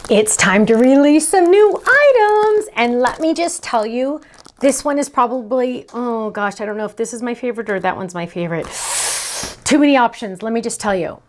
It's time to release some new items, and let me just tell you, this one is probably, oh gosh, I don't know if this is my favorite or that one's my favorite. Too many options, let me just tell you.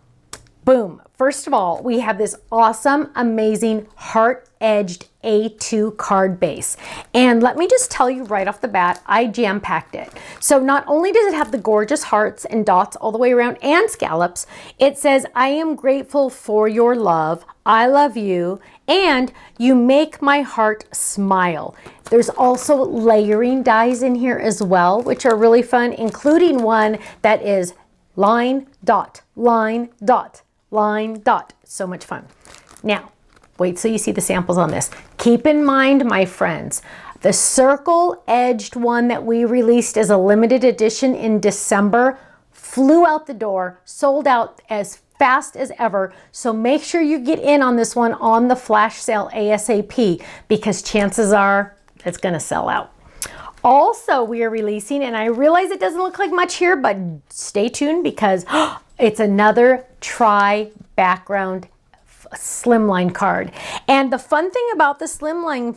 Boom. First of all, we have this awesome, amazing heart-edged A2 card base. And let me just tell you right off the bat, I jam-packed it. So not only does it have the gorgeous hearts and dots all the way around and scallops, it says, I am grateful for your love, I love you, and you make my heart smile. There's also layering dies in here as well, which are really fun, including one that is line, dot, line, dot, line, dot. So much fun. Now, wait till you see the samples on this. Keep in mind, my friends, the circle edged one that we released as a limited edition in December flew out the door, sold out as fast as ever. So make sure you get in on this one on the flash sale ASAP, because chances are it's going to sell out. Also, we are releasing, and I realize it doesn't look like much here, but stay tuned because it's another tri-background Slimline card. And the fun thing about the Slimline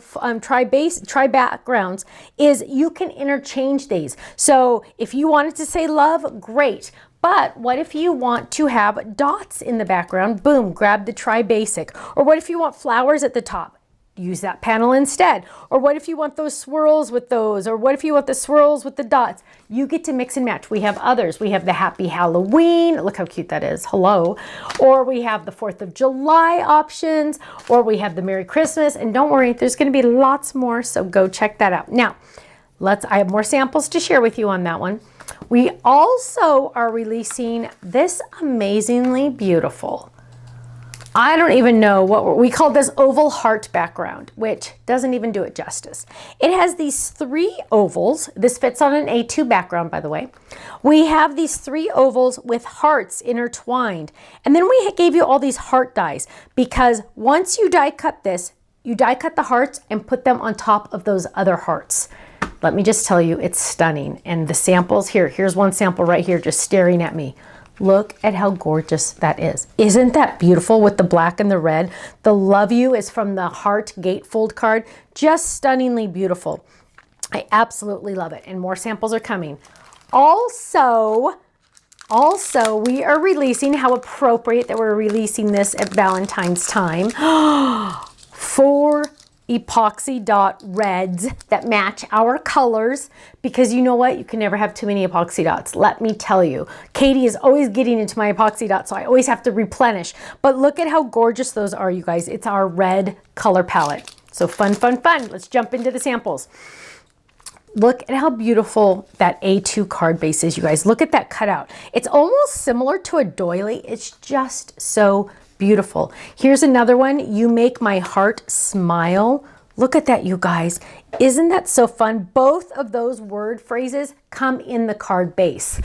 tri-backgrounds is you can interchange these. So if you wanted to say love, great. But what if you want to have dots in the background? Boom, grab the tri-basic. Or what if you want flowers at the top? Use that panel instead. Or what if you want those swirls with those? Or what if you want the swirls with the dots? You get to mix and match. We have others. We have the Happy Halloween. Look how cute that is. Hello. Or we have the 4th of July options. Or we have the Merry Christmas. And don't worry, there's going to be lots more, so go check that out. Now, I have more samples to share with you on that one. We also are releasing this amazingly beautiful, I don't even know what we call this oval heart background, which doesn't even do it justice. It has these 3 ovals. This fits on an A2 background, by the way. We have these 3 ovals with hearts intertwined. And then we gave you all these heart dies, because once you die cut this, you die cut the hearts and put them on top of those other hearts. Let me just tell you, it's stunning. And the samples here's one sample right here just staring at me. Look at how gorgeous that is. Isn't that beautiful with the black and the red? The love you is from the heart gatefold card. Just stunningly beautiful. I absolutely love it. And more samples are coming. Also, we are releasing, how appropriate that we're releasing this at Valentine's time. 4 epoxy dot reds that match our colors, because you know what, you can never have too many epoxy dots. Let me tell you, Katie is always getting into my epoxy dots, so I always have to replenish. But look at how gorgeous those are, you guys. It's our red color palette. So fun, fun, fun. Let's jump into the samples. Look at how beautiful that A2 card base is, you guys. Look at that cutout. It's almost similar to a doily. It's just so beautiful. Here's another one. You make my heart smile. Look at that, you guys. Isn't that so fun? Both of those word phrases come in the card base.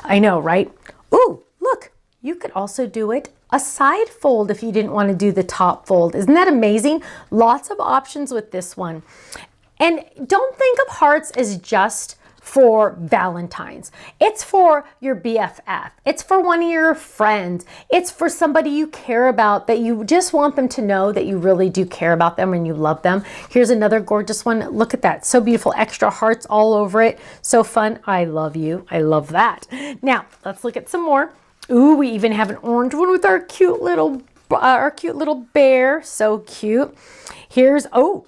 I know, right? Ooh, look, you could also do it a side fold if you didn't want to do the top fold. Isn't that amazing? Lots of options with this one. And don't think of hearts as just for Valentine's. It's for your BFF. It's for one of your friends. It's for somebody you care about, that you just want them to know that you really do care about them and you love them. Here's another gorgeous one. Look at that. So beautiful. Extra hearts all over it. So fun. I love you. I love that. Now, let's look at some more. Ooh, we even have an orange one with our cute little bear. So cute. Here's, oh,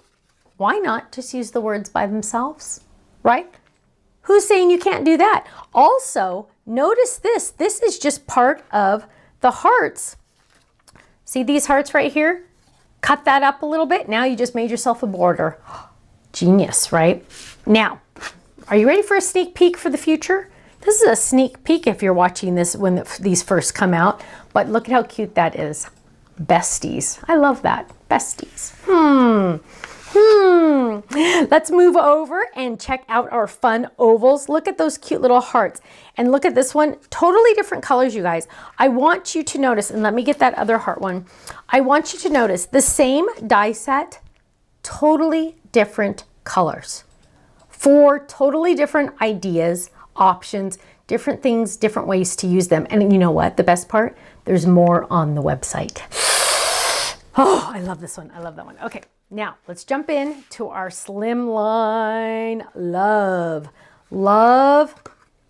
why not just use the words by themselves, right? Who's saying you can't do that? Also, notice this. This is just part of the hearts. See these hearts right here? Cut that up a little bit. Now you just made yourself a border. Genius, right? Now, are you ready for a sneak peek for the future? This is a sneak peek if you're watching this when these first come out. But look at how cute that is. Besties. I love that. Besties. Let's move over and check out our fun ovals. Look at those cute little hearts. And look at this one. Totally different colors, you guys. I want you to notice, and let me get that other heart one. I want you to notice the same die set, totally different colors. 4 totally different ideas, options different things, different ways to use them. And you know what? The best part? There's more on the website. Oh, I love this one. I love that one. Okay, now let's jump in to our Slimline Love. Love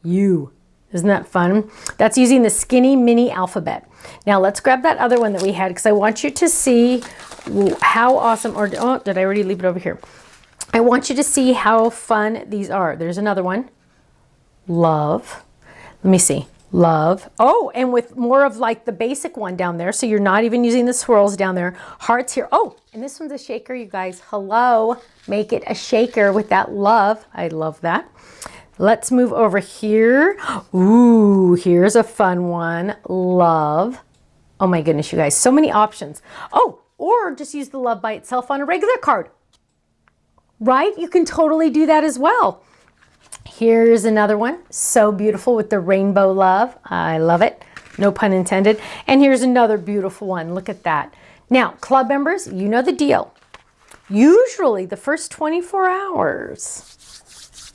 you. Isn't that fun? That's using the skinny mini alphabet. Now let's grab that other one that we had because I want you to see how awesome, or oh, did I already leave it over here? I want you to see how fun these are. There's another one. Love. Let me see. Love. Oh, and with more of like the basic one down there. So you're not even using the swirls down there. Hearts here. Oh, and this one's a shaker, you guys. Hello. Make it a shaker with that love. I love that. Let's move over here. Ooh, here's a fun one. Love. Oh my goodness, you guys. So many options. Oh, or just use the love by itself on a regular card. Right? You can totally do that as well. Here's another one. So beautiful with the rainbow love. I love it. No pun intended. And here's another beautiful one. Look at that. Now, club members, you know the deal. Usually the first 24 hours,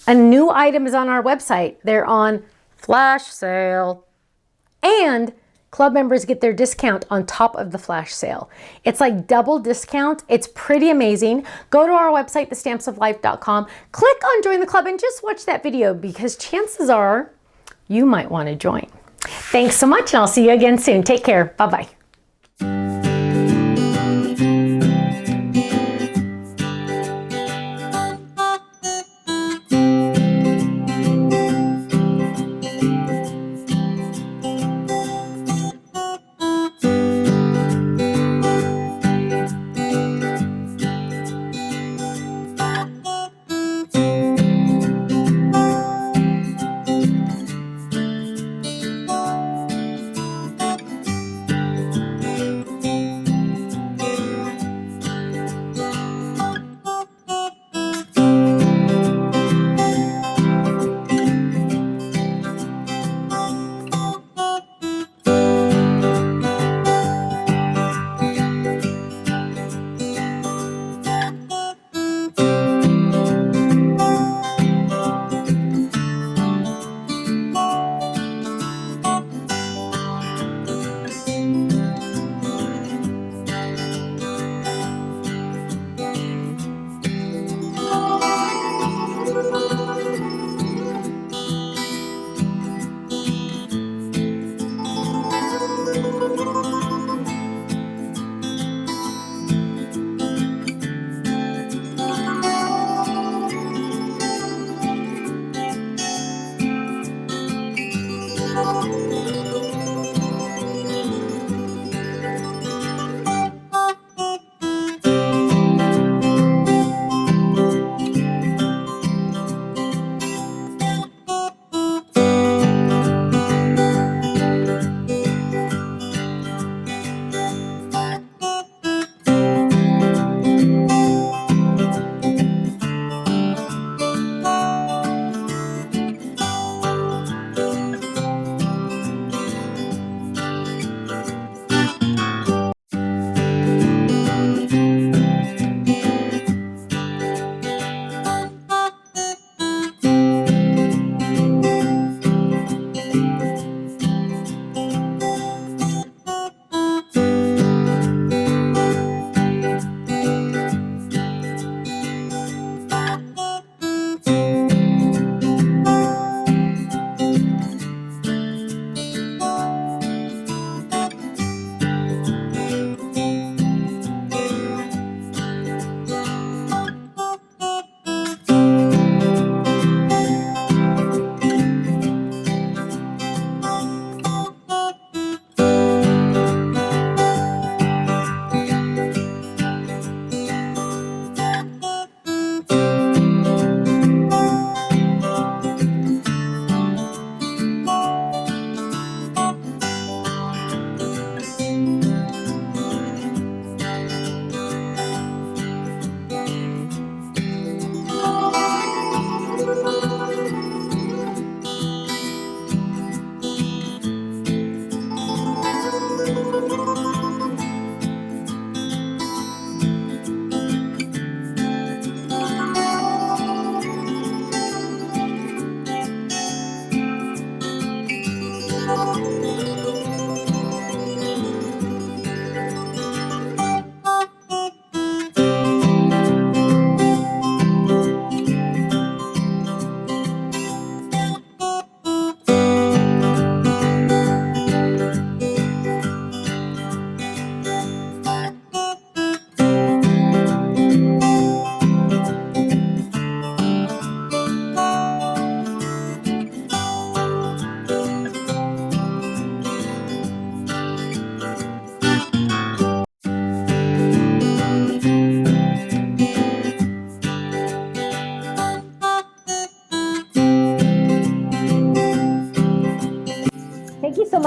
a new item is on our website. They're on flash sale. And club members get their discount on top of the flash sale. It's like double discount. It's pretty amazing. Go to our website, thestampsoflife.com, click on join the club and just watch that video because chances are you might want to join. Thanks so much and I'll see you again soon. Take care. Bye-bye.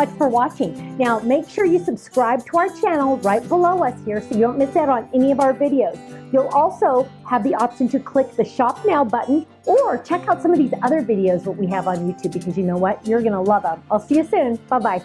much for watching. Now, make sure you subscribe to our channel right below us here so you don't miss out on any of our videos. You'll also have the option to click the Shop Now button or check out some of these other videos that we have on YouTube, because you know what? You're going to love them. I'll see you soon. Bye-bye.